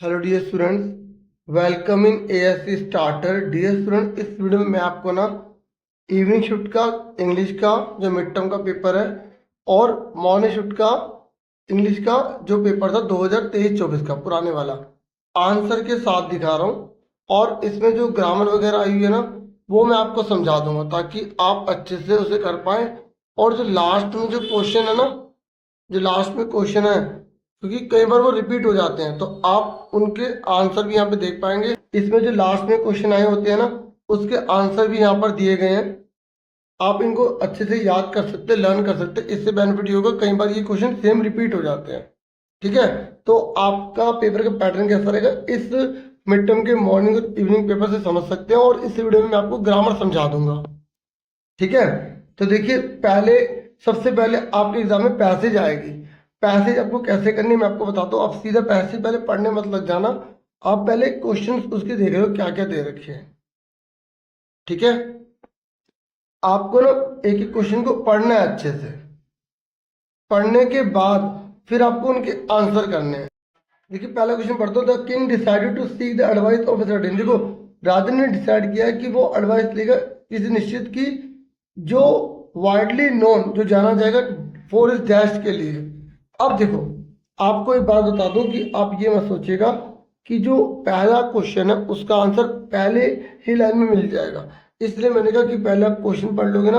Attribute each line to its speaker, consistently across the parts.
Speaker 1: Hello dear students, welcome in ASC starter. Dear student, इस video में मैं आपको इवनिंग शिफ्ट का इंग्लिश का जो मिड टर्म का पेपर है और मॉर्निंग शिफ्ट का इंग्लिश का जो पेपर था 2023-24 का पुराने वाला आंसर के साथ दिखा रहा हूँ। और इसमें जो ग्रामर वगैरह आई हुई है वो मैं आपको समझा दूंगा ताकि आप अच्छे से उसे कर पाएँ। और जो लास्ट में जो क्वेश्चन है जो लास्ट में क्वेश्चन है, क्योंकि कई बार वो रिपीट हो जाते हैं तो आप उनके आंसर भी यहाँ पे देख पाएंगे। इसमें जो लास्ट में क्वेश्चन आए होते हैं उसके आंसर भी यहाँ पर दिए गए हैं। आप इनको अच्छे से याद कर सकते हैं, लर्न कर सकते हैं। इससे बेनिफिट ये होगा, कई बार ये क्वेश्चन सेम रिपीट हो जाते हैं। ठीक है, तो आपका पेपर का पैटर्न कैसा रहेगा इस मिड टर्म के मॉर्निंग और इवनिंग पेपर से समझ सकते हैं। और इस वीडियो में मैं आपको ग्रामर समझा दूंगा। ठीक है, तो देखिए, सबसे पहले आपके एग्जाम में पैसेज आएगी। पैसेज आपको कैसे करनी है मैं आपको बताता हूँ। आप सीधा पैसेज पहले पढ़ने मत लग जाना, आप पहले क्वेश्चन उसके देख रहे हो क्या क्या दे रखे हैं। ठीक है, आपको एक एक क्वेश्चन को पढ़ना है अच्छे से। पढ़ने के बाद फिर आपको उनके आंसर करने हैं। देखिए, पहला क्वेश्चन पढ़ता हूँ। The king decided to seek the advice of a certain. देखो, राजा ने डिसाइड किया कि वो एडवाइस लेगा किसी निश्चित की जो वाइडली नोन, जो जाना जाएगा फॉर इज डैश के लिए। अब देखो, आपको एक बात बता दूं कि आप ये मत सोचिएगा कि जो पहला क्वेश्चन है उसका आंसर पहले ही लाइन में मिल जाएगा। इसलिए मैंने कहा कि पहले आप क्वेश्चन पढ़ लोगे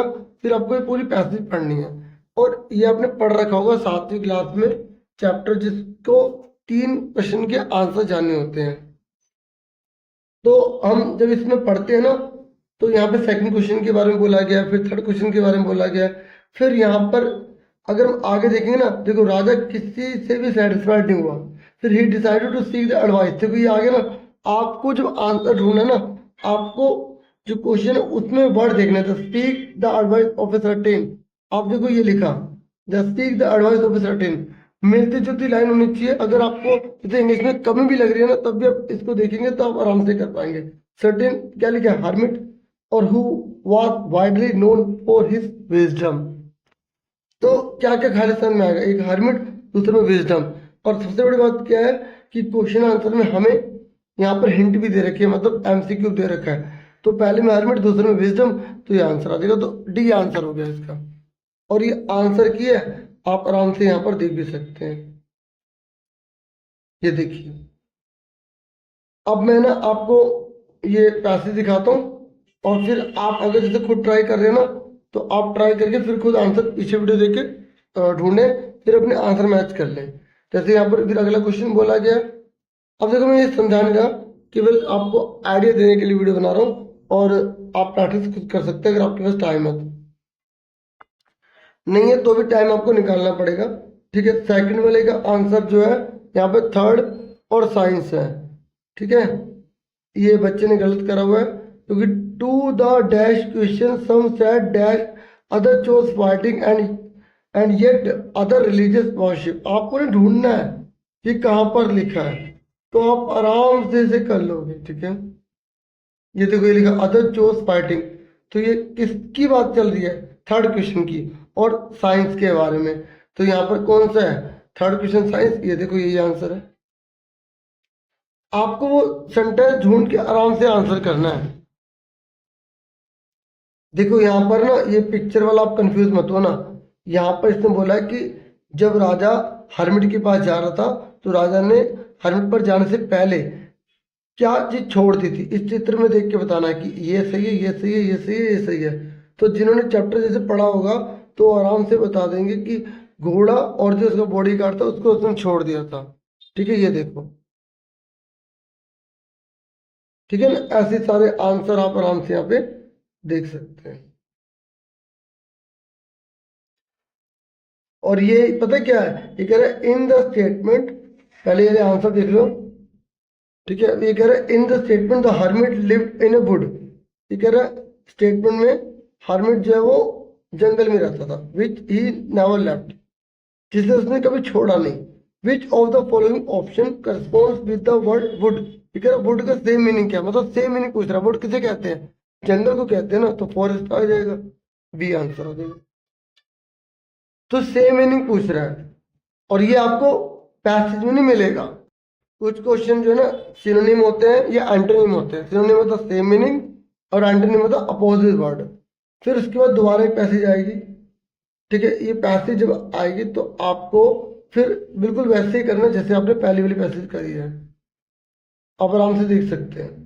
Speaker 1: फिर आपको ये पूरी पैसेज पढ़नी है। और ये आपने पढ़ रखा होगा 7वीं क्लास में चैप्टर, जिसको 3 क्वेश्चन के आंसर जानने होते हैं। तो हम जब इसमें पढ़ते हैं तो यहाँ पे सेकंड क्वेश्चन के बारे में बोला गया, फिर थर्ड क्वेश्चन के बारे में बोला गया। फिर यहाँ पर अगर हम आगे देखेंगे देखो, राजा किसी से भी सेटिस्फाइड नहीं हुआ, फिर ही decided to seek the advice. देखो ये आगे आपको जब आंसर ढूंढना आपको जो क्वेश्चन है उसमें वर्ड देखना था, speak the advice of a certain. आप देखो ये लिखा, the speak the advice of a certain, मिलती जुलती लाइन होनी चाहिए। अगर आपको जैसे इंग्लिश में कमी भी लग रही है तब भी आप इसको देखेंगे तो आप आराम से कर पाएंगे। सर्टेन क्या लिखा है, हर्मिट, और who was widely known for his wisdom. तो क्या क्या खालिस्तान में आएगा, एक हर्मिट, दूसरे में विजडम। और सबसे बड़ी बात क्या है कि क्वेश्चन आंसर में हमें यहाँ पर हिंट भी दे रखी है, मतलब एमसीक्यू दे रखा है। तो पहले में हर्मिट, दूसरे में विजडम, तो ये आंसर आ जाएगा। तो डी आंसर हो गया इसका। और ये आंसर की है, आप आराम से यहाँ पर देख भी सकते हैं। ये देखिए, अब मैं आपको ये पैसेज दिखाता हूँ और फिर आप अगर जैसे खुद ट्राई कर रहे हो तो आप ट्राई करके फिर खुद आंसर पीछे वीडियो देख के ढूंढें, फिर अपने आंसर मैच कर लें। जैसे यहाँ पर फिर अगला क्वेश्चन बोला गया। अब देखो, मैं ये समझाने का केवल आपको आइडिया देने के लिए वीडियो बना रहा हूँ, और आप प्रैक्टिस खुद कर सकते हैं अगर आपके पास टाइम है। नहीं है तो भी टाइम आपको निकालना पड़ेगा। ठीक है, सेकंड वाले का आंसर जो है यहाँ पे थर्ड और साइंस है। ठीक है, ये बच्चे ने गलत करा हुआ है, क्योंकि to the dash question some said dash other chose fighting and yet other religious worship. आपको ना ढूंढना है कि कहाँ पर लिखा है, तो आप आराम से इसे कर लोगे। ठीक है, ये देखो, ये लिखा अदर चोज फाइटिंग, तो ये किसकी बात चल रही है, थर्ड क्वेश्चन की और साइंस के बारे में। तो यहाँ पर कौन सा है, थर्ड क्वेश्चन साइंस। ये देखो, यही आंसर है। आपको वो सेंटेंस ढूंढ के आराम से आंसर करना है। देखो यहाँ पर ये पिक्चर वाला आप कंफ्यूज मत हो यहाँ पर इसने बोला है कि जब राजा हर्मिट के पास जा रहा था तो राजा ने हर्मिट पर जाने से पहले क्या चीज छोड़ दी थी, इस चित्र में देख के बताना है कि ये सही है, ये सही है, ये सही है, ये सही है। तो जिन्होंने चैप्टर जैसे पढ़ा होगा तो आराम से बता देंगे कि घोड़ा और जो उसका बॉडी गार्ड था उसको उसने छोड़ दिया था। ठीक है, ये देखो। ठीक है ना, ऐसे सारे आंसर आप आराम से यहाँ पे देख सकते हैं। और ये पता क्या है, ये कह रहा है इन द स्टेटमेंट, पहले ये आंसर देख लो। ठीक है, ये कह रहा है in the statement the hermit lived in A would. ये कह रहा है स्टेटमेंट में हर्मिट जो है वो जंगल में रहता था, विच ही नेवर लेफ्ट, जिसे उसने कभी छोड़ा नहीं। Which of the following option corresponds with the word would. ये कह रहा है वुड का सेम मीनिंग क्या, मतलब सेम मीनिंग पूछ रहा है। वुड किसे कहते हैं, जंगल को कहते हैं तो फॉरेस्ट आ जाएगा, बी आंसर हो जाएगा। तो सेम मीनिंग पूछ रहा है और ये आपको पैसेज में नहीं मिलेगा, कुछ क्वेश्चन जो है ना सिनोनिम होते हैं या एंटोनिम होते हैं। सिनोनिम मतलब सेम मीनिंग और एंटोनिम मतलब अपोजिट वर्ड। फिर उसके बाद दोबारा एक पैसेज आएगी, ठीक है। ये पैसेज जब आएगी तो आपको फिर बिल्कुल वैसे ही करना है जैसे आपने पहली वाली पैसेज करी है। आप आराम से देख सकते हैं।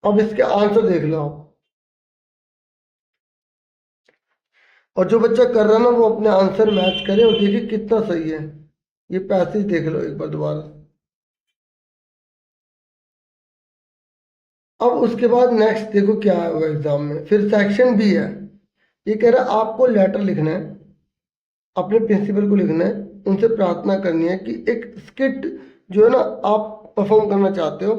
Speaker 1: अब इसके आंसर देख लो आप। और जो बच्चा कर रहा है ना वो अपने आंसर मैच करे और देखिए कितना सही है। ये पैसेज देख लो एक बार दोबारा। अब उसके बाद नेक्स्ट देखो क्या होगा एग्जाम में। फिर सेक्शन बी है। ये कह रहा है आपको लेटर लिखना है, अपने प्रिंसिपल को लिखना है, उनसे प्रार्थना करनी है कि एक स्किट जो है ना आप परफॉर्म करना चाहते हो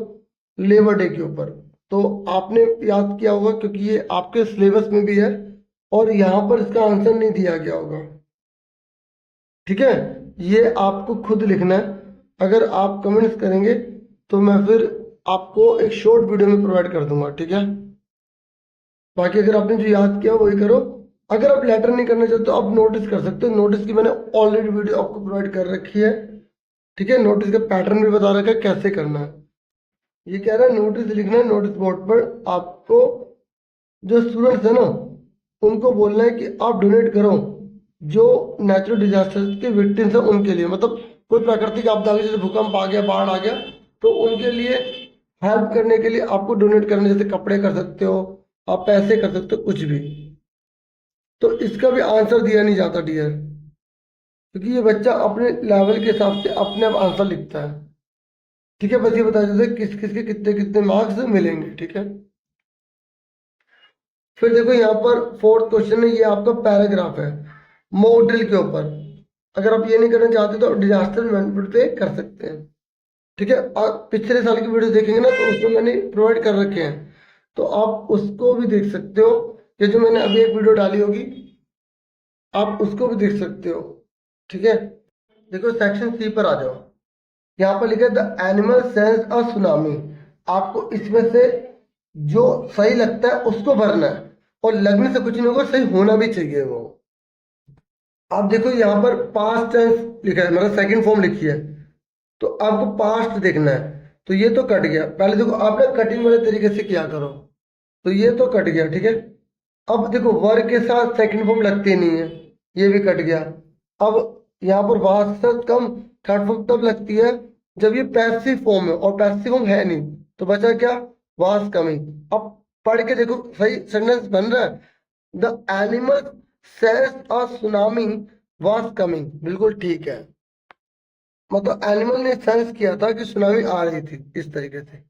Speaker 1: लेबर डे के ऊपर। तो आपने याद किया होगा क्योंकि ये आपके सिलेबस में भी है और यहाँ पर इसका आंसर नहीं दिया गया होगा, ठीक है। ये आपको खुद लिखना है। अगर आप कमेंट्स करेंगे तो मैं फिर आपको एक शॉर्ट वीडियो में प्रोवाइड कर दूंगा, ठीक है। बाकी अगर आपने जो याद किया वही करो। अगर आप लेटर नहीं करना चाहते तो आप नोटिस कर सकते हो। नोटिस की मैंने ऑलरेडी वीडियो आपको प्रोवाइड कर रखी है, ठीक है। नोटिस का पैटर्न भी बता रखा है कैसे करना है। ये कह रहा है नोटिस लिखना है नोटिस बोर्ड पर। आपको जो स्टूडेंट्स है ना उनको बोलना है कि आप डोनेट करो जो नेचुरल डिजास्टर के विक्टिम्स हैं उनके लिए। मतलब कोई प्राकृतिक आपदा आ गई जैसे भूकंप आ गया, बाढ़ आ गया, तो उनके लिए हेल्प करने के लिए आपको डोनेट करना। जैसे कपड़े कर सकते हो, आप पैसे कर सकते हो, कुछ भी। तो इसका भी आंसर दिया नहीं जाता डियर, क्योंकि ये बच्चा अपने लेवल के हिसाब से अपने आप आंसर लिखता है, ठीक है। बस ये बता देते किस किस के कितने कितने मार्क्स मिलेंगे, ठीक है। फिर देखो यहाँ पर फोर्थ क्वेश्चन है, ये आपका पैराग्राफ है मॉक ड्रिल के ऊपर। अगर आप ये नहीं करना चाहते तो डिजास्टर मैनेजमेंट पे कर सकते हैं, ठीक है। और पिछले साल की वीडियो देखेंगे ना तो उसमें मैंने प्रोवाइड कर रखे हैं, तो आप उसको भी देख सकते हो। ये जो मैंने अभी एक वीडियो डाली होगी आप उसको भी देख सकते हो, ठीक है। देखो सेक्शन सी पर आ जाओ। यहाँ पर लिखा है the animal sense a tsunami. आपको इसमें से जो सही लगता है उसको भरना है और लगने से कुछ नहीं होगा, सही होना भी चाहिए वो। आप देखो यहाँ पर पास्ट टेंस लिखा है, मतलब सेकंड फॉर्म लिखी है, तो आपको पास्ट देखना है। तो ये तो कट गया। पहले देखो आप ना कटिंग वाले तरीके से क्या करो, तो ये तो कट गया, ठीक है। अब देखो वर्ग के साथ सेकंड फॉर्म लगती नहीं है, ये भी कट गया। अब यहाँ पर वास से कम थर्ड फॉर्म तब लगती है जब ये पैसिव फॉर्म है और पैसिव फॉर्म है नहीं, तो बचा क्या, वास कमिंग। अब पढ़ के देखो सही सेंटेंस बन रहा है। The animal sense a tsunami was coming, बिल्कुल ठीक है। मतलब एनिमल ने सेंस किया था कि सुनामी आ रही थी, इस तरीके से।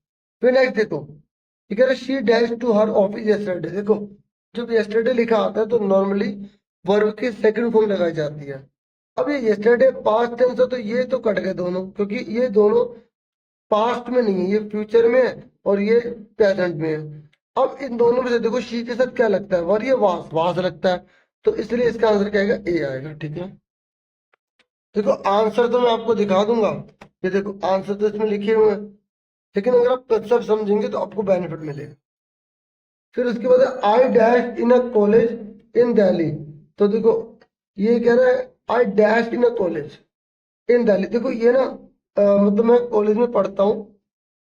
Speaker 1: फिर नेक्स्ट देखो, ठीक है, she dash to her office yesterday. देखो जब यस्टरडे लिखा आता है तो नॉर्मली वर्ब की सेकंड फॉर्म लगाई जाती है। अब ये यस्टरडे पास्ट टेंस है तो ये तो कट गए दोनों, क्योंकि ये दोनों पास्ट में नहीं है, ये फ्यूचर में है और ये प्रेजेंट में है। अब इन दोनों में से देखो शी के साथ क्या लगता है, वर, ये वास वास लगता है, तो इसलिए इसका आंसर क्या आएगा, ए आएगा, ठीक है। देखो आंसर तो मैं आपको दिखा दूंगा, ये देखो आंसर तो इसमें लिखे हुए हैं, लेकिन अगर आप सब समझेंगे तो आपको बेनिफिट मिलेगा। फिर उसके बाद I dash in a college in Delhi. तो देखो ये कह रहा है I dash in a college in Delhi. देखो ये ना मतलब मैं कॉलेज में पढ़ता हूँ,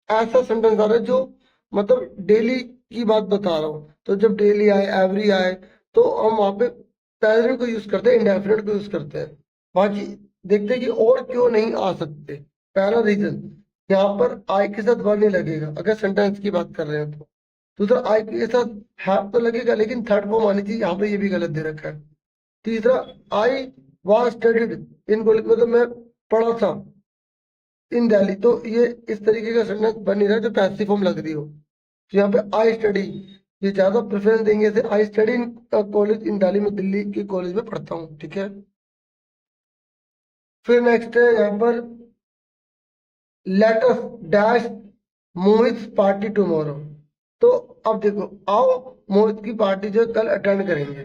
Speaker 1: ऐसा सेंटेंस आ रहा है जो मतलब डेली की बात बता रहा हूँ। तो जब डेली आए, एवरी आए, तो हम वहां पे प्रेजेंट को यूज करते हैं, इंडेफिनिट को यूज करते हैं। बाकी देखते हैं कि और क्यों नहीं आ सकते। पहला रीजन, यहाँ पर आई के साथ वर नहीं लगेगा अगर सेंटेंस की बात कर रहे हैं तो। दूसरा आई के साथ हैव तो लगेगा लेकिन थर्ड फॉर्म आनी चाहिए, यहाँ पे ये भी गलत दे रखा है। तीसरा, I was studied in college, मतलब मैं पढ़ा था इन दिल्ली, तो ये इस तरीके का सेंटेंस बन नहीं रहा जो पैसिव फॉर्म लग रही हो। तो यहाँ पे आई स्टडी, ये ज्यादा प्रेफरेंस देंगे से I study in college in Delhi, में दिल्ली के कॉलेज में पढ़ता हूँ, ठीक है। फिर नेक्स्ट है यहाँ पर लेटस डैश मोहित पार्टी टुमारो। तो अब देखो आओ मोहित की पार्टी जो है कल अटेंड करेंगे।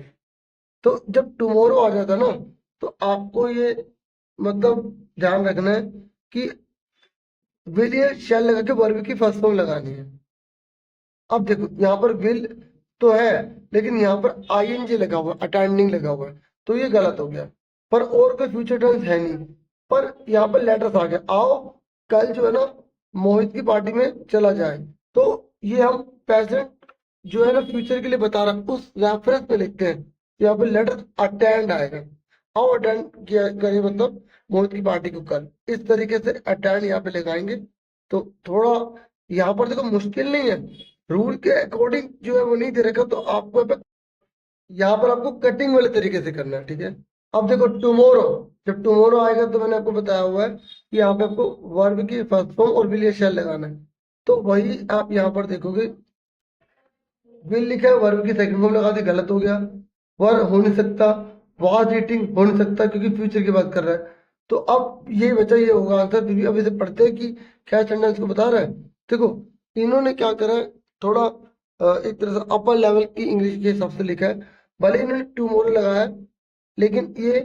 Speaker 1: तो जब टुमारो आ जाता ना तो आपको ये मतलब ध्यान रखना है कि विल या शैल लगा के वर्ब की फर्स्ट फॉर्म लगानी है। अब देखो यहाँ पर विल तो है लेकिन यहाँ पर आईएनजी लगा हुआ है, अटेंडिंग लगा हुआ है, तो ये गलत हो गया। पर और कोई फ्यूचर टेंस है नहीं, पर यहाँ पर लेटर्स आ गया, आओ कल जो है ना मोहित की पार्टी में चला जाए। तो ये हम प्रेजेंट जो है ना फ्यूचर के लिए बता रहा हूँ, उस रेफरेंस पे लिखते हैं। यहाँ पे लेटर अटेंड आएगा, आओ अटेंड किया करिए, मतलब मोहित की पार्टी को कल, इस तरीके से अटेंड यहाँ पे लगाएंगे। तो थोड़ा यहाँ पर देखो मुश्किल नहीं है, रूल के अकॉर्डिंग जो है वो नहीं दे रखा, तो आपको यहाँ पर आपको कटिंग वाले तरीके से करना है, ठीक है। अब देखो टुमारो, जब टुमारो आएगा तो मैंने आपको बताया हुआ है कि यहाँ पे आपको वर्ब की फर्स्ट फॉर्म और विल या शैल लगाना है। तो वही आप यहाँ पर देखोगे, विल लिखा है, वर्ब की सेकंड फॉर्म लगा दी, गलत हो गया। वर हो नहीं सकता, वाज ईटिंग हो नहीं सकता क्योंकि फ्यूचर की बात कर रहा है। तो अब ये बचा, ये होगा आंसर। फिर भी अब इसे पढ़ते हैं कि क्या सेंटेंस को बता रहा है। देखो इन्होंने क्या करा है, थोड़ा एक तरह से अपर लेवल की इंग्लिश के हिसाब से लिखा है। भले इन्होंने टुमारो लगाया है, लेकिन ये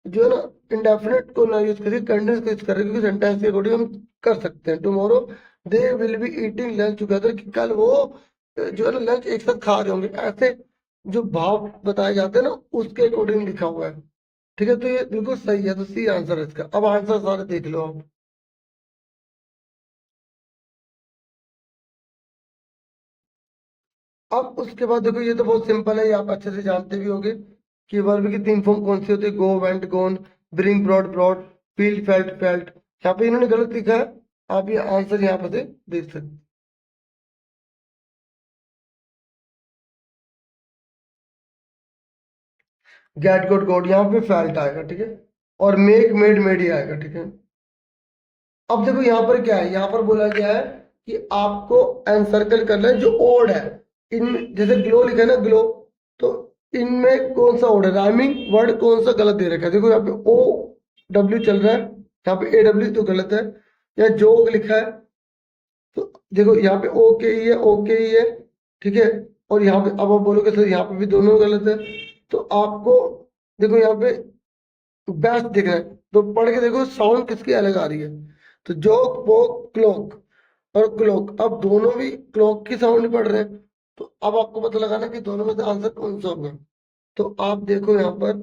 Speaker 1: जो है ना इंडेफिनिट को ना यूज करके कंटिन्यूस को यूज कर रहे हैं, क्योंकि सेंटेंस के अकॉर्डिंग हम कर सकते हैं। Tomorrow they will be eating lunch together, कि कल वो जो है ना लंच एक साथ खा रहे होंगे, ऐसे जो भाव बताए जाते हैं ना उसके अकॉर्डिंग लिखा हुआ है, ठीक है। तो ये बिल्कुल सही है, तो सी आंसर है इसका। अब आंसर सारे देख लो आप। अब उसके बाद देखो, ये तो बहुत सिंपल है, ये आप अच्छे से जानते भी होंगे कि वर्ब की तीन फॉर्म कौन सी होती है, go went gone, bring brought brought, feel felt felt. यहाँ पे इन्होंने गलत लिखा है, आप ये आंसर यहाँ पे से देख सकते हैं। गेट गोट गोट, यहाँ पे फेल्ट आएगा, ठीक है। और मेक मेड मेड ही आएगा, ठीक है। अब देखो यहाँ पर क्या है, यहाँ पर बोला गया है कि आपको एनसर्कल करना है जो ओड है। इन जैसे ग्लो लिखा है ना, ग्लो, तो इनमें कौन सा ओड है, राइमिंग वर्ड कौन सा गलत दे रखा है। देखो यहाँ पे ओ डब्ल्यू चल रहा है, यहाँ पे ए डब्ल्यू तो गलत है। या जोग लिखा है, तो देखो यहाँ पे ओ के ही है, ओ के ही है, ठीक है। और यहाँ पे अब आप बोलोगे सर यहाँ पे भी दोनों गलत है, तो आपको देखो यहाँ पे बेस्ट दिख रहा है, तो पढ़ के देखो साउंड किसकी अलग आ रही है। तो जोक पोक क्लॉक और क्लॉक, अब दोनों भी क्लॉक की साउंड पढ़ रहे हैं। तो अब आपको पता लगाना कि दोनों में से आंसर कौन सा होगा। तो आप देखो यहाँ पर,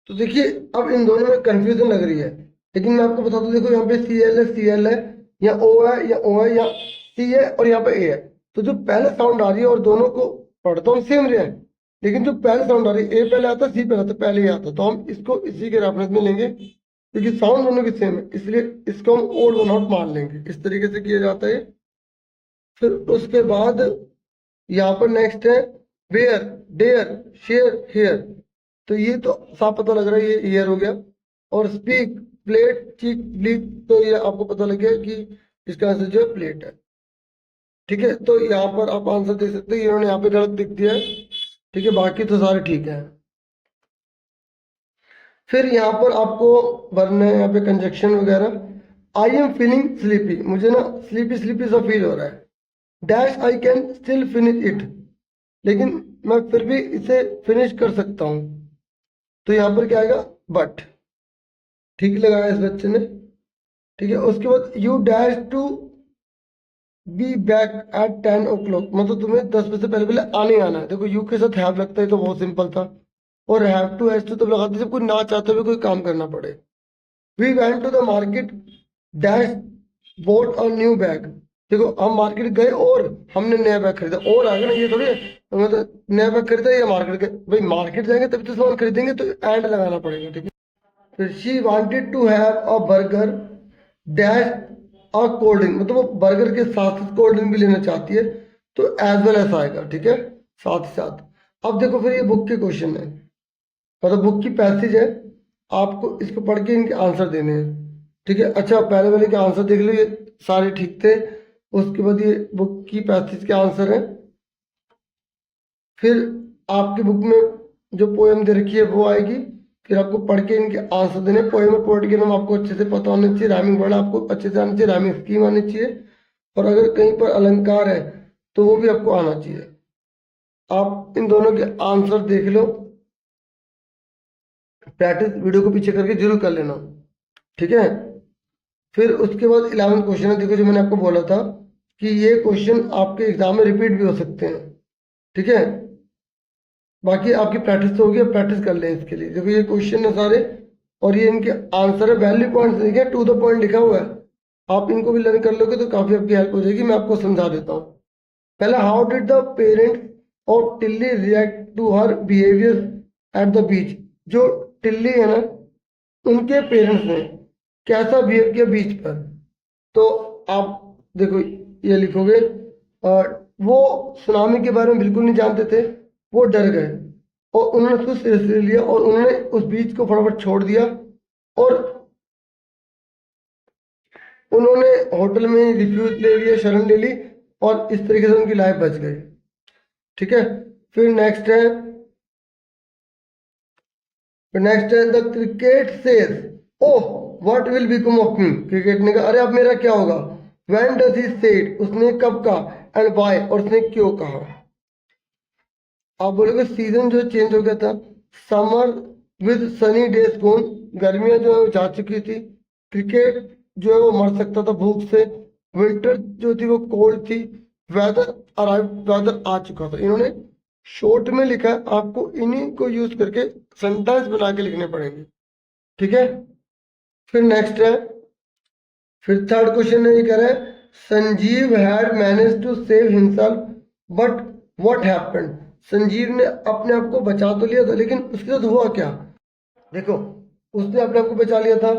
Speaker 1: तो देखिए अब इन दोनों में कंफ्यूजन लग रही है, लेकिन मैं आपको बता दूं, देखो यहाँ पे सी एल है, या ओ है, या ओ है, या सी है, और यहाँ पे ए है। तो जो पहले साउंड आ रही है, और दोनों को पढ़ तो हम सेम रहे हैं, लेकिन जो पहले साउंड आ रही है, ए पहले आता है, सी पहले आता है, पहले ही आता है, तो हम इसको इसी के रेफरेंस में लेंगे, क्योंकि साउंड दोनों की सेम है, इसलिए इसको हम ओड वन आउट मान लेंगे। इस तरीके से किया जाता है। फिर उसके बाद यहाँ पर नेक्स्ट है वेयर, डेयर, शेयर, हेयर। तो ये तो साफ पता लग रहा है, ये ईयर हो गया। और स्पीक, प्लेट, चीक, ब्लीक, तो ये आपको पता लग गया कि इसका आंसर जो है प्लेट है, ठीक है। तो यहाँ पर आप आंसर दे सकते हैं, इन्होंने यहाँ पे गलत लिख दिया है, ठीक है, बाकी तो सारे ठीक है। फिर यहाँ पर आपको भरना है यहाँ पे कंजक्शन वगैरह। आई एम फीलिंग स्लीपी, मुझे ना स्लीपी स्लीपी सा फील हो रहा है, dash I can still finish it, लेकिन मैं फिर भी इसे फिनिश कर सकता हूँ। तो यहाँ पर क्या आएगा, बट, ठीक लगाया इस बच्चे ने, ठीक है। उसके बाद you dash to be back at 10 o'clock, मतलब तुम्हें 10 बजे से पहले पहले आने ही आना है। देखो यू के साथ हैव लगता है, तो बहुत सिंपल था। और हैव टू हैज टू तब लगाते जब कोई ना चाहते हुए कोई काम करना पड़े। We went to the market dash bought a new bag, देखो हम मार्केट गए और हमने नया बैग खरीदा, और आएगा ना, ये थोड़ी है, मतलब नया बैग खरीदा या मार्केट गए, भाई मार्केट जाएंगे तभी तो सामान खरीदेंगे, तो एंड लगाना पड़ेगा, ठीक है। फिर she wanted to have a burger dash a cold drink, मतलब वो बर्गर के साथ साथ कोल्ड ड्रिंक भी लेना चाहती है, तो एज वेल एज आएगा, ठीक है, साथ ही साथ। अब देखो फिर ये बुक के क्वेश्चन है, मतलब बुक की पैसेज है, आपको इसको पढ़ के इनके आंसर देने हैं, ठीक है। अच्छा पहले वाले के आंसर देख लो, ये सारे ठीक थे। उसके बाद ये बुक की पैसेज के आंसर है। फिर आपकी बुक में जो पोएम दे रखी है वो आएगी, फिर आपको पढ़ के इनके आंसर देने। पोएम और पोएट के नाम आपको अच्छे से पता होने चाहिए, राइमिंग वर्ड आपको अच्छे से आना चाहिए, राइमिंग स्कीम आनी चाहिए, और अगर कहीं पर अलंकार है तो वो भी आपको आना चाहिए। आप इन दोनों के आंसर देख लो, प्रैक्टिस वीडियो को पीछे करके जरूर कर लेना, ठीक है। फिर उसके बाद 11th क्वेश्चन है, देखो जो मैंने आपको बोला था कि ये क्वेश्चन आपके एग्जाम में रिपीट भी हो सकते हैं, ठीक है, बाकी आपकी प्रैक्टिस तो होगी, अब प्रैक्टिस कर लें इसके लिए। देखो ये क्वेश्चन है सारे और ये इनके आंसर है, वैल्यू पॉइंट्स लिखे, टू द पॉइंट लिखा हुआ है। आप इनको भी लर्न कर लोगे तो काफी आपकी हेल्प हो जाएगी। मैं आपको समझा देता हूँ। पहला, how did the parents of Tilly react to her behaviour at the beach. जो टिल्ली है ना, उनके पेरेंट्स ने कैसा बिहेव किया बीच पर। तो आप देखो ये लिखोगे, वो सुनामी के बारे में बिल्कुल नहीं जानते थे, वो डर गए और उन्होंने उसको सीरियसली लिया और उन्होंने उस बीच को फटाफट छोड़ दिया और उन्होंने होटल में रिफ्यूज ले लिया, शरण ले ली और इस तरीके से उनकी लाइफ बच गई। ठीक है, फिर नेक्स्ट है, the cricket says oh what will become of me. Cricket ने कहा अरे अब मेरा क्या होगा। व्हेन डज ही सेड, उसने कब कहा, एंड व्हाई, और उसने क्यों कहा। आप बोलोगे सीजन जो चेंज हो गया था, समर विद सनी डेज गोन, गर्मियां जो है वो जा चुकी थी, क्रिकेट जो है वो मर सकता था भूख से, विंटर जो थी वो कोल्ड थी, वेदर अराइव, वेदर आ चुका था। इन्होंने शॉर्ट में लिखा है, आपको इन्हीं को यूज करके सेंटेंस बना के लिखने पड़ेंगे। ठीक है, फिर नेक्स्ट है, फिर थर्ड क्वेश्चन में ये कह रहा है, Sanjeev had manage to save himself but what happened. Sanjeev ने अपने आप को बचा तो लिया था लेकिन उसके साथ हुआ क्या। देखो, उसने अपने आप को बचा लिया था,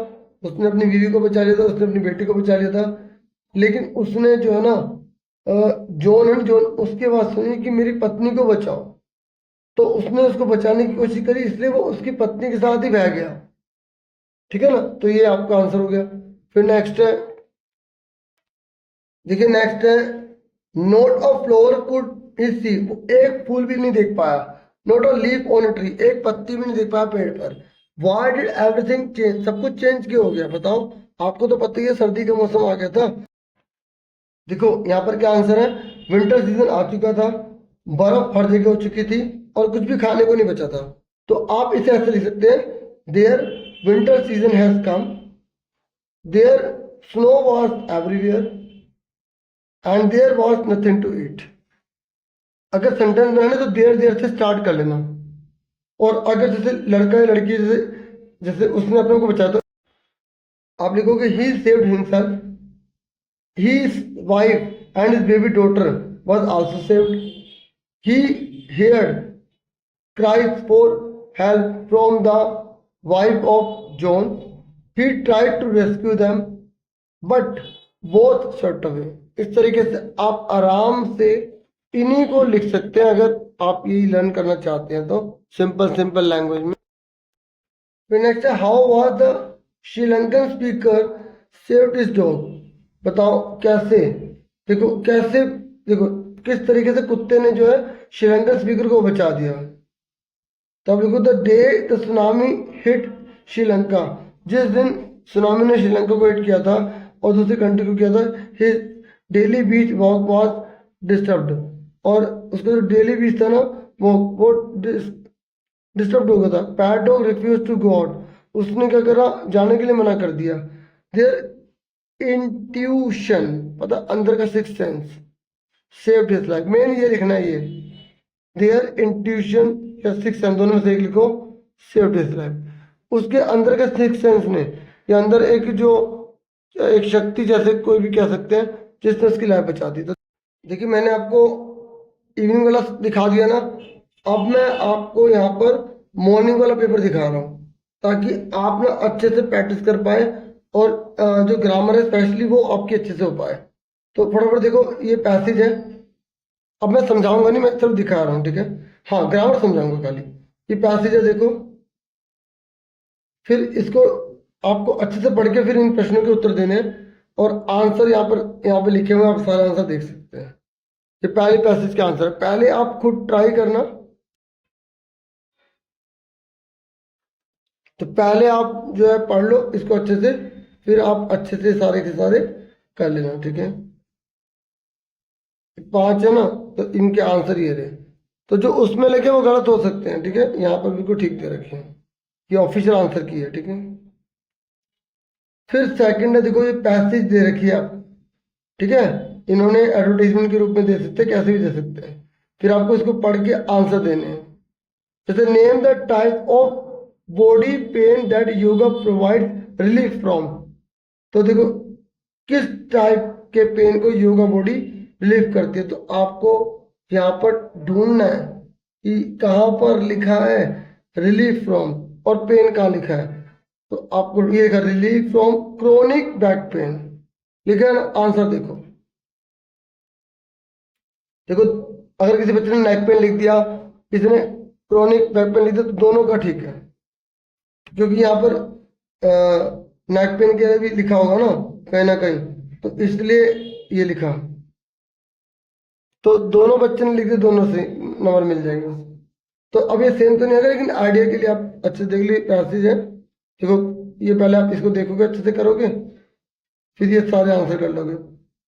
Speaker 1: उसने अपनी बीवी को बचा लिया था, उसने अपनी बेटी को बचा लिया था, लेकिन उसने जो है ना जॉन एंड जॉन उसके बाद सुनी कि मेरी पत्नी को बचाओ, तो उसने उसको बचाने की कोशिश करी, इसलिए वो उसकी पत्नी के साथ ही बह गया। ठीक है ना, तो ये आपका आंसर हो गया। फिर नेक्स्ट है, देखिए नेक्स्ट है, not of flower could he see, एक फूल भी नहीं देख पाया, not of leaf on a tree, एक पत्ती भी नहीं देख पाया पेड़ पर। व्हाई डिड एवरीथिंग चेंज, सब कुछ चेंज क्यों हो गया बताओ। आपको तो पता ही है सर्दी का मौसम आ गया था। देखो यहाँ पर क्या आंसर है, विंटर सीजन आ चुका था, बर्फ हर जगह हो चुकी थी और कुछ भी खाने को नहीं बचा था। तो आप इसे ऐसे लिख सकते हैं, there winter season has come, there snow was everywhere and there was nothing to eat. अगर सेंटेंस बनाने तो देयर देयर से स्टार्ट कर लेना, और अगर जैसे लड़का या लड़की जैसे जैसे उसने अपने को बचाया तो आप लिखोगे he saved himself, his wife and his baby daughter was also saved. He heard cries for help from the wife of John. He tried to rescue them, but both shot away. इस तरीके से आप आराम से इन्हीं को लिख सकते हैं अगर आप यही लर्न करना चाहते हैं तो, सिंपल सिंपल लैंग्वेज में। फिर नेक्स्ट है, how was the Sri Lankan speaker saved his dog. बताओ कैसे। देखो कैसे, देखो किस तरीके से कुत्ते ने जो है श्रीलंकन स्पीकर को बचा दिया। तो अब देखो, the day the tsunami hit Sri Lanka, जिस दिन सुनामी ने श्रीलंका को हिट किया था और दूसरी कंट्री को किया था, his daily beach walk was disturbed, और उसका जो डेली बीच था ना वो डिस्टर्ब हो गया था। Pet dog refuse to go out, उसने क्या करा, जाने के लिए मना कर दिया। देयर इंट्यूशन, पता अंदर का six sense, saved his life. Main ये लिखना है, ये देयर इंट्यूशन या सिक्स सेंस दोनों में से एक लिखो, सेव्ड हिज लाइफ। उसके अंदर का सिक्स सेंस ने, या अंदर एक जो एक शक्ति जैसे कोई भी कह सकते हैं जिसने उसकी लाइफ बचा दी। तो देखिए मैंने आपको इवनिंग वाला दिखा दिया ना, अब मैं आपको यहाँ पर मॉर्निंग वाला पेपर दिखा रहा हूँ ताकि आप ना अच्छे से प्रैक्टिस कर पाए और जो ग्रामर है स्पेशली वो आपकी अच्छे से हो पाए। तो फटाफट देखो, ये पैसेज है, अब मैं समझाऊंगा नहीं, मैं सिर्फ दिखा रहा हूँ। ठीक है, हाँ ग्रामर समझाऊंगा खाली। ये पैसेज है देखो, फिर इसको आपको अच्छे से पढ़ के फिर इन प्रश्नों के उत्तर देने हैं, और आंसर यहाँ पे लिखे हुए हैं, आप सारे आंसर देख सकते हैं। ये पहले पैसेज का आंसर है, पहले आप खुद ट्राई करना। तो पहले आप जो है पढ़ लो इसको अच्छे से, फिर आप अच्छे से सारे के सारे कर लेना। ठीक है, पांच है ना, तो इनके आंसर ये रहे। तो जो उसमें लिखे वो गलत हो सकते हैं, ठीक है, यहाँ पर बिल्कुल ठीक दे रखे हैं, ये ऑफिशियल आंसर की है। ठीक है, फिर सेकंड है, देखो ये पैसेज दे रखी है आप, ठीक है, इन्होंने एडवर्टाइजमेंट के रूप में दे सकते हैं, कैसे भी दे सकते हैं। फिर आपको इसको पढ़ के आंसर देने हैं। जैसे name the type of body pain that yoga provide relief from. तो देखो किस टाइप के पेन को योगा बॉडी रिलीफ करती है, तो आपको यहाँ पर ढूंढना है कि कहाँ पर लिखा है रिलीफ फ्रॉम और पेन कहाँ लिखा है। तो आपको ये लिखा relief from chronic back pain लिखा है ना। आंसर देखो, देखो अगर किसी बच्चे ने नेक पेन लिख दिया, किसी ने क्रोनिक बैक पेन लिख दिया, तो दोनों का ठीक है, क्योंकि यहाँ पर नेक पेन के लिए भी लिखा होगा ना कहीं, तो इसलिए ये लिखा। तो दोनों बच्चे ने लिख दिया, दोनों से नंबर मिल जाएंगे। तो अब ये सेम तो नहीं आएगा, लेकिन आइडिया के लिए आप अच्छे से देख लीजिए पैसेज है। देखो ये पहले आप इसको देखोगे, अच्छे से करोगे, फिर ये सारे आंसर कर लोगे,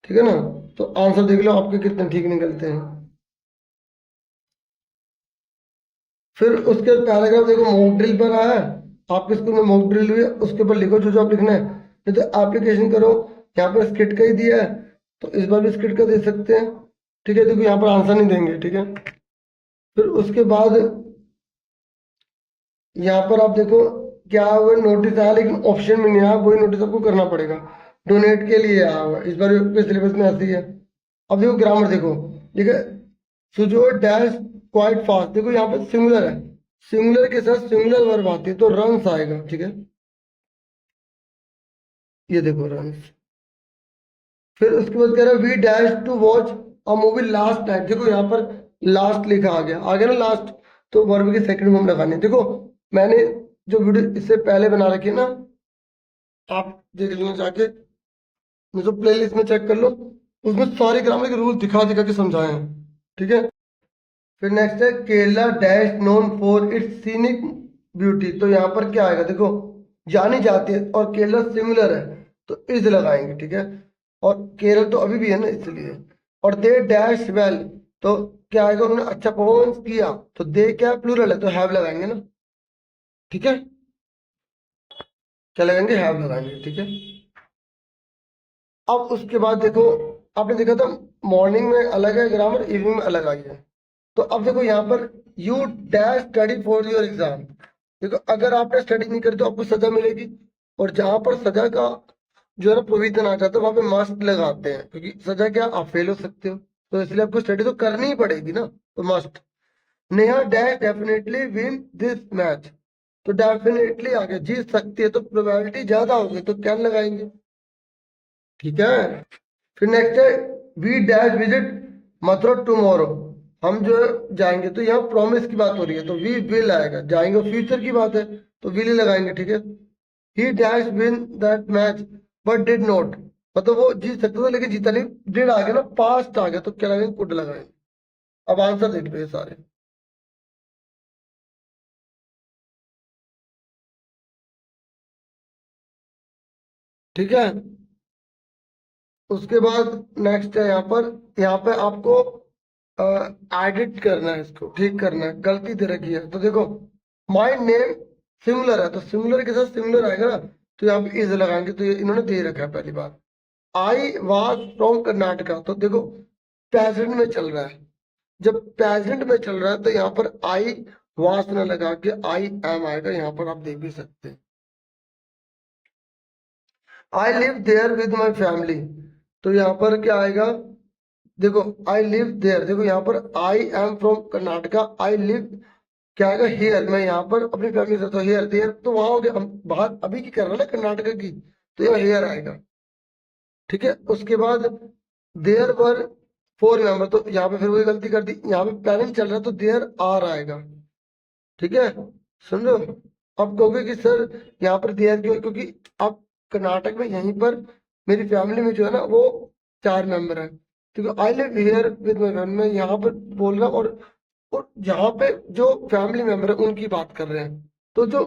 Speaker 1: ठीक है ना। तो आंसर देख लो आपके कितने ठीक निकलते हैं। फिर उसके पैराग्राफ देखो मॉक ड्रिल पर आया है, आपके स्कूल में मॉक ड्रिल हुई है, उसके ऊपर लिखो जो जो आप लिखना है। नहीं तो एप्लीकेशन करो, यहाँ पर स्किट का ही दिया है, तो इस बार भी स्किट का दे सकते हैं, ठीक है। देखो यहाँ पर आंसर नहीं देंगे, ठीक है। फिर उसके बाद यहाँ पर आप देखो क्या हुआ, नोटिस आया लेकिन ऑप्शन में नहीं आया, वही नोटिस आपको करना पड़ेगा। डोनेट के लिए आया हुआ, इस बार के सिलेबस में ऐसी है। अब देखो ग्रामर देखो, ठीक है। सुजो डैश क्वाइट फास्ट, देखो यहाँ पे सिंगुलर है, सिंगुलर के साथ सिंगुलर वर्ब आती है तो रन्स आएगा, ठीक है। ये देखो रन्स। फिर उसके बाद कह रहा है we dash to watch a movie last night, देखो यहाँ पर लास्ट लिखा आ गया ना लास्ट, तो वर्ब की सेकंड फॉर्म लगानी है। देखो मैंने जो वीडियो इससे पहले बना रखी है ना, आप देख लेना जाके, जो प्ले लिस्ट में चेक कर लो, उसमें सारे ग्रामर के रूल दिखा दिखा के समझाए हैं, ठीक है। फिर नेक्स्ट है Kerala dash known for its scenic beauty, तो यहाँ पर क्या आएगा देखो, जानी जाती है और केरला सिमिलर है तो इज लगाएंगे, ठीक है। और केरल तो अभी भी है ना इसलिए। और दे डैश वेल, तो क्या आएगा, उन्होंने अच्छा परफॉर्मेंस किया, तो दे क्या प्लूरल है तो हैव लगाएंगे ना, ठीक है। क्या लगाएंगे, हैव लगाएंगे, ठीक है। अब उसके बाद देखो, आपने देखा था मॉर्निंग में अलग है ग्रामर, इवनिंग में अलग आई है। तो अब देखो यहाँ पर you dash study for your exam, देखो अगर आपने स्टडी नहीं करी तो आपको सजा मिलेगी, और जहां पर सजा का जो है ना प्रोविजन आ जाता है वहां पे मस्ट लगाते हैं, क्योंकि सजा क्या, आप फेल हो सकते हो, तो इसलिए आपको स्टडी तो करनी ही पड़ेगी ना, तो must. Neha dash definitely win this match, तो डेफिनेटली आगे जीत सकती है तो प्रोबेबिलिटी ज्यादा होगी तो क्या लगाएंगे, ठीक है। फिर नेक्स्ट है we dash visit Mathura tomorrow, हम जो है जाएंगे, तो यहाँ प्रॉमिस की बात हो रही है तो वी विल आएगा, जाएंगे फ्यूचर की बात है तो विल ही लगाएंगे, ठीक है। ही dash win that match but did not, मतलब वो जीत सकता था लेकिन जीता नहीं, डिड आ गया ना, पास्ट आ गया तो क्या लगाएंगे, कुड लगाएंगे। अब आंसर देख लो ये सारे, ठीक है। उसके बाद नेक्स्ट है यहाँ पे आपको एडिट करना है, इसको ठीक करना है, गलती दे रखी है, तो देखो माई नेम सिमिलर है तो सिमिलर के साथ सिमिलर आएगा ना, तो यहाँ पे इज लगाएंगे, तो ये इन्होंने दे रखा है पहली बार। आई वाज फ्रॉम कर्नाटका, तो देखो प्रेजेंट में चल रहा है, जब प्रेजेंट में चल रहा है तो यहाँ पर आई वाज ना लगा के आई एम आएगा, यहाँ पर आप देख भी सकते हैं। I live there with my family, तो यहाँ पर क्या आएगा, देखो आई लिव देयर, देखो यहाँ पर I am from Karnataka, I live क्या आएगा हियर, मैं यहाँ पर अपनी फैमिली से, तो हियर देयर तो वहां हो गया, हम बात अभी की कर रहे हैं ना कर्नाटका की, तो यहाँ हियर आएगा, ठीक है। उसके बाद देयर वर फोर मेंबर, तो यहाँ पे फिर वही गलती कर दी, यहाँ पे प्लानिंग चल रहा है तो देयर आर आएगा, ठीक है। समझो, अब कहोगे कि सर यहाँ पर देयर क्यों, क्योंकि अब कर्नाटक में यहीं पर मेरी फैमिली में जो है ना वो चार मेंबर है, क्योंकि I live here with my family, मैं यहाँ पर बोल रहा हूँ, और यहाँ पे जो फैमिली मेंबर है उनकी बात कर रहे हैं, तो जो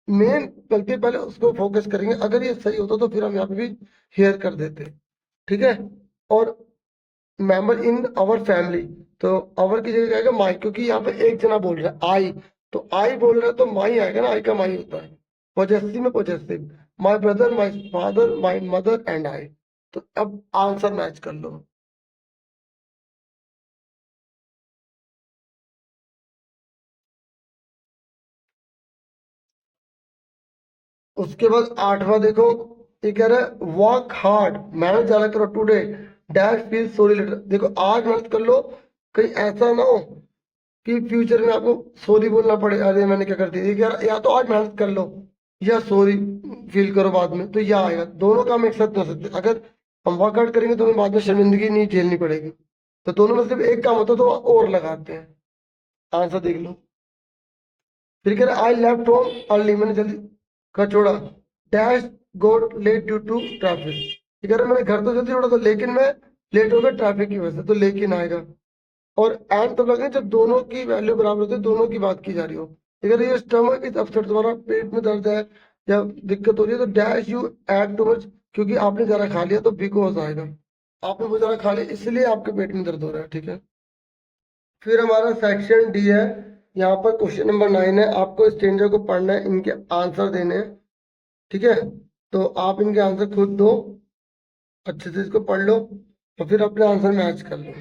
Speaker 1: मेन गलती है, पहले उसको फोकस करेंगे, अगर ये सही होता तो फिर हम यहाँ पे भी हेयर कर देते, ठीक है। और मेंबर इन आवर फैमिली, तो आवर की जगह आएगा माई, क्योंकि यहाँ पे एक जना बोल रहा है आई, तो आई बोल रहा है तो माई आएगा ना, आई का माई होता है, पॉजेसिव में possessive, my brother my father my mother and I, तो अब आंसर मैच कर लो। उसके बाद 8वां देखो, ये कह रहा है वर्क हार्ड, मेहनत ज्यादा करो today, dash feel sorry later. देखो आज मेहनत कर लो, कहीं ऐसा ना हो कि फ्यूचर में आपको सॉरी बोलना पड़े, अरे मैंने क्या कर दिया। ये कह रहा है या तो आज मेहनत कर लो या सॉरी फील करो बाद में, तो यह आएगा। दोनों काम एक साथ नहीं हो सकते। अगर हम वर्कआउट करेंगे तो हमें बाद में शर्मिंदगी नहीं झेलनी पड़ेगी, तो दोनों में सिर्फ एक काम होता है तो और लगाते हैं। आंसर देख लो। फिर कह रहा है आई लेफ्ट होम अर्ली, मैंने जल्दी घर छोड़ा, dash got late due to traffic. ये कह रहा है मैंने घर तो जल्दी छोड़ा था लेकिन मैं लेट हो गया ट्रैफिक की वजह से, तो लेकिन आएगा। और एंड तब लगे जब दोनों की वैल्यू बराबर होती है, दोनों की बात की जा रही हो। अगर ये स्टमक इज अपसेट, तुम्हारा पेट में दर्द है या दिक्कत हो रही है, तो dash you ate too much, क्योंकि आपने ज्यादा खा लिया, तो बिकॉज आएगा। आपने बहुत ज्यादा खा लिया इसलिए आपके पेट में दर्द हो रहा है, ठीक है। फिर हमारा सेक्शन डी है। यहाँ पर क्वेश्चन नंबर 9 है, आपको स्ट्रेंजर को पढ़ना है, इनके आंसर देने हैं, ठीक है। तो आप इनके आंसर खुद दो, अच्छे से इसको पढ़ लो और फिर अपने आंसर मैच कर लो।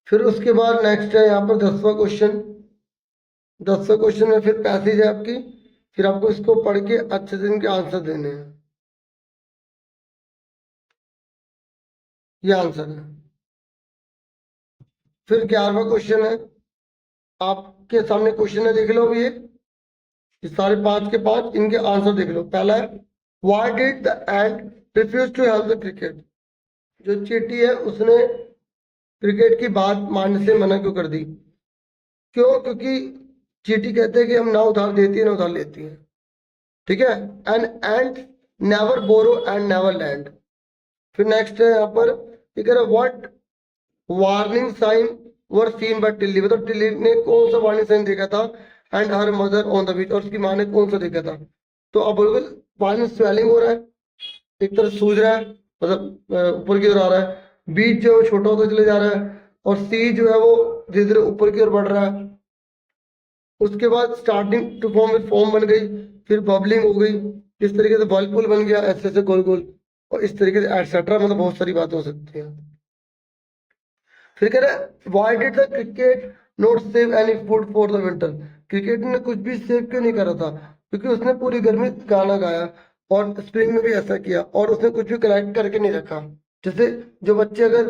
Speaker 1: फिर उसके बाद नेक्स्ट है यहाँ पर 10वां क्वेश्चन। 10वें क्वेश्चन में फिर पैसेज है आपकी, फिर आपको इसको पढ़ के अच्छे से इनके आंसर देने हैं। ये आंसर है। फिर 11वां क्वेश्चन है, आपके सामने क्वेश्चन है, देख लो अभी ये सारे 5 के 5, इनके आंसर देख लो। पहला है why did the ant refuse to help the cricket. जो चींटी है उसने क्रिकेट की बात मानने से मना क्यों कर दी? क्यों? क्योंकि चींटी कहते हैं कि हम ना उधार देती है ना उधार लेती है, ठीक है। An and never borrow and never lend. फिर नेक्स्ट है यहाँ पर, ये कह रहा है what warning sign were seen by Tilly. मतलब टिल्ली ने कौन सा वार्निंग साइन देखा था? And her mother on the beach, और उसकी माँ ने कौन सा देखा था? तो अब बोलोगे पानी स्वेलिंग हो रहा है, एक तरफ सूज रहा है, मतलब ऊपर की ओर आ रहा है, बीच जो है वो छोटा होता चले जा रहा है, और सी जो है वो धीरे धीरे ऊपर की ओर बढ़ रहा है। उसके बाद स्टार्टिंग टू फॉर्म में फॉर्म बन गई, फिर बबलिंग हो गई, इस तरीके से वर्लपूल बन गया, ऐसे ऐसे गोल गोल, और इस तरीके से एटसेट्रा, मतलब बहुत सारी बातें हो सकती हैं। फिर कह रहा है why did the cricket not save any food for the winter. Cricket ने कुछ भी सेव क्यों नहीं करा था? क्योंकि उसने पूरी गर्मी गाना गाया, और स्प्रिंग में भी ऐसा किया, और उसने कुछ भी कलेक्ट करके नहीं रखा। जैसे जो बच्चे अगर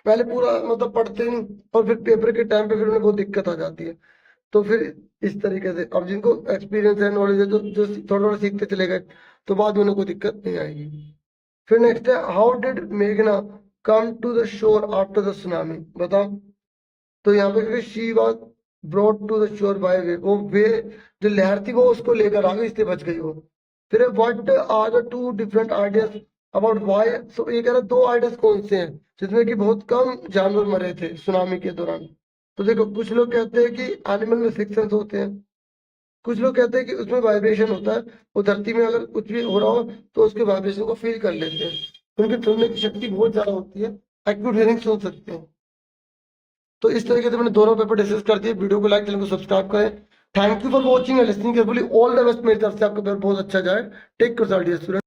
Speaker 1: पहले पूरा मतलब पढ़ते नहीं और फिर पेपर के टाइम पे फिर उन्हें बहुत दिक्कत आ जाती है, तो फिर इस तरीके से अब जिनको एक्सपीरियंस है, नॉलेज है, जो थोड़ा थोड़ा सीखते चले गए, तो बाद में उन्हें कोई दिक्कत नहीं आएगी। फिर नेक्स्ट है हाउ डिड मेघना come to the shore after the tsunami. बताओ। तो यहाँ पे she was brought to the shore by way, वो वे जो लहर थी वो उसको लेकर आ गई, इसलिए बच गई वो। फिर what are the two different ideas about why. So ये कह रहा है दो आइडियाज कौन से हैं जिसमें कि बहुत कम जानवर मरे थे सुनामी के दौरान। तो देखो, कुछ लोग कहते हैं कि एनिमल में सिक्स सेंस होते हैं, कुछ लोग कहते हैं कि उसमें वाइब्रेशन होता है, वो धरती में अगर कुछ भी हो रहा हो तो उसके वाइब्रेशन को फील कर लेते हैं, उनकी सुनने की शक्ति बहुत ज्यादा होती है, एक्यूट हियरिंग सुन सकते हैं। तो इस तरीके से मैंने दोनों पेपर डिस्कस कर दिए। वीडियो को लाइक, चैनल को सब्सक्राइब करें। Thank you for watching and listening carefully. All the best, मेरी तरफ से आपका पेपर बहुत अच्छा जाए। Take care dear student.